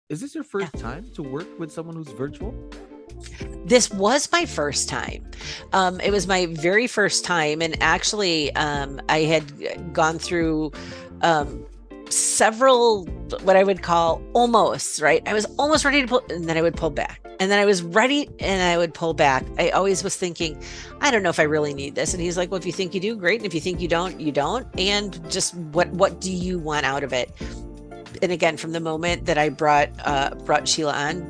Is this your first time to work with someone who's virtual? This was my first time. It was my very first time. And actually, I had gone through several, what I would call almost, right? I was almost ready to pull, and then I would pull back. And then I was ready and I would pull back. I always was thinking, I don't know if I really need this. And he's like, well, if you think you do, great. And if you think you don't, you don't. And just what do you want out of it? And again, from the moment that I brought Sheila on,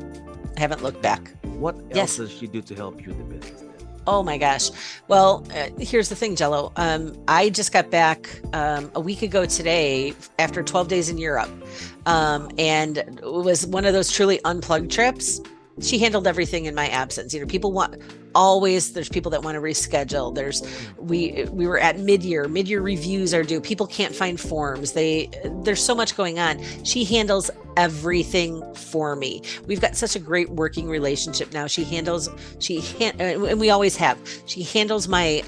I haven't looked back. What else does she do to help you in the business? Oh my gosh. Well, here's the thing, 𝗙𝗪. I just got back a week ago today after 12 days in Europe. And it was one of those truly unplugged trips. She handled everything in my absence. You know, there's people that want to reschedule. We were at mid-year reviews are due. People can't find forms. There's so much going on. She handles everything for me. We've got such a great working relationship now. And we always have. She handles my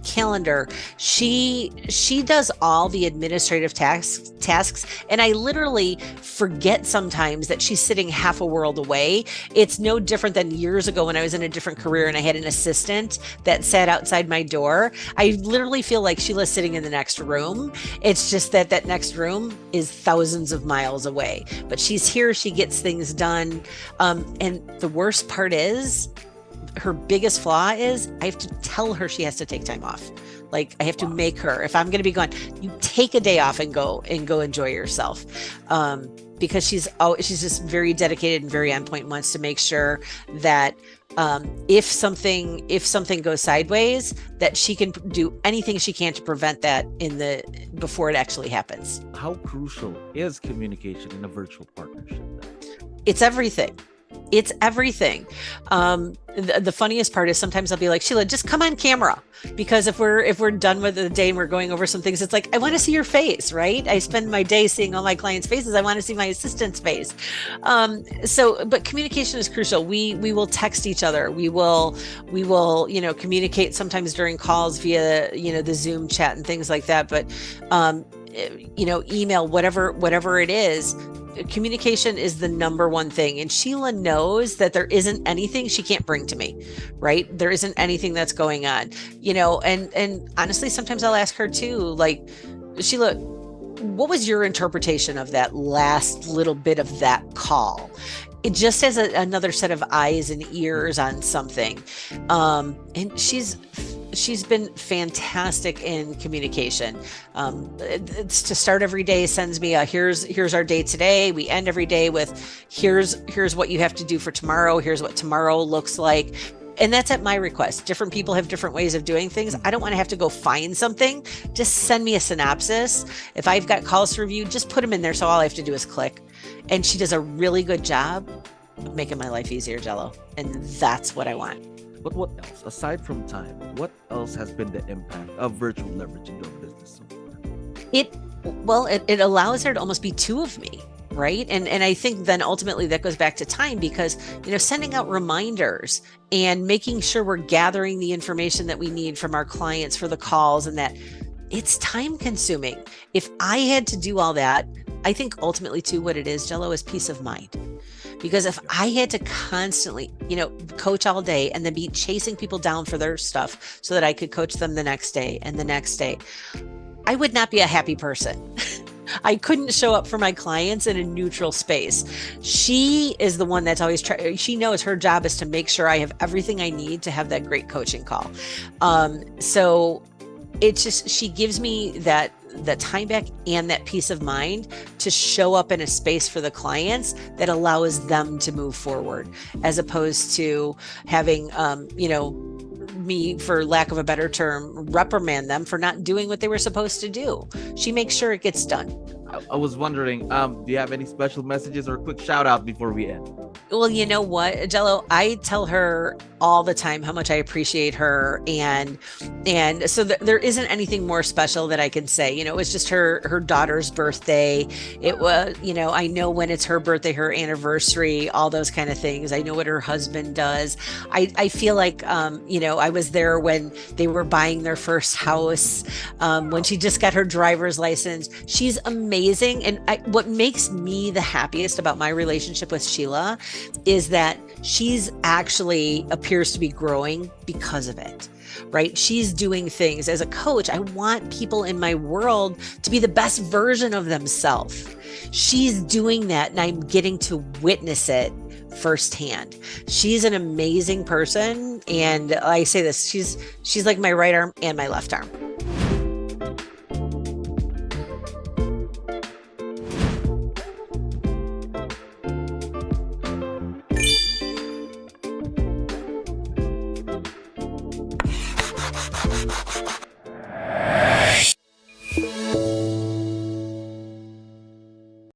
calendar. She does all the administrative tasks, and I literally forget sometimes that she's sitting half a world away. It's no different than years ago when I was in a different career and I had an assistant that sat outside my door. I literally feel like Sheila's sitting in the next room. It's just that next room is thousands of miles away. But she's here, she gets things done. And the worst part is, her biggest flaw is I have to tell her she has to take time off. Like I have to make her, if I'm going to be gone, you take a day off and go enjoy yourself. Because she's just very dedicated and very on point and wants to make sure that if something goes sideways, that she can do anything she can to prevent that before it actually happens. How crucial is communication in a virtual partnership? It's everything. It's everything. The funniest part is sometimes I'll be like, Sheila, just come on camera, because if we're done with the day and we're going over some things, it's like, I want to see your face, right? I spend my day seeing all my clients' faces. I want to see my assistant's face. But communication is crucial. We will text each other. We will communicate sometimes during calls via the Zoom chat and things like that. But email, whatever it is. Communication is the number one thing. And Sheila knows that there isn't anything she can't bring to me, right? There isn't anything that's going on, and honestly, sometimes I'll ask her too, like, Sheila, what was your interpretation of that last little bit of that call? It just has another set of eyes and ears on something. And she's been fantastic in communication. It's to start every day, sends me here's our day today. We end every day with here's what you have to do for tomorrow. Here's what tomorrow looks like. And that's at my request. Different people have different ways of doing things. I don't want to have to go find something. Just send me a synopsis. If I've got calls to review, just put them in there. So all I have to do is click. And she does a really good job of making my life easier, 𝗙𝗪. And that's what I want. But what else, aside from time, what else has been the impact of virtual leverage in your business so far? It allows there to almost be two of me, right? And I think then ultimately that goes back to time, because, sending out reminders and making sure we're gathering the information that we need from our clients for the calls, and that it's time consuming. If I had to do all that, I think ultimately too, what it is, 𝗙𝗪, is peace of mind. Because if I had to constantly, coach all day and then be chasing people down for their stuff so that I could coach them the next day and the next day, I would not be a happy person. I couldn't show up for my clients in a neutral space. She is the one that's always she knows her job is to make sure I have everything I need to have that great coaching call. So it's just, she gives me that time back and that peace of mind to show up in a space for the clients that allows them to move forward, as opposed to having, me, for lack of a better term, reprimand them for not doing what they were supposed to do. She makes sure it gets done. I was wondering, do you have any special messages or a quick shout out before we end? Well, you know what, 𝗙𝗪, I tell her all the time how much I appreciate her. And so there isn't anything more special that I can say. You know, it was just her daughter's birthday. It was, you know, I know when it's her birthday, her anniversary, all those kind of things. I know what her husband does. I feel like, you know, I was there when they were buying their first house, when she just got her driver's license. She's amazing. And what makes me the happiest about my relationship with Sheila is that she's actually appears to be growing because of it. Right? She's doing things as a coach. I want people in my world to be the best version of themselves. She's doing that, and I'm getting to witness it firsthand. She's an amazing person. And I say this, she's like my right arm and my left arm.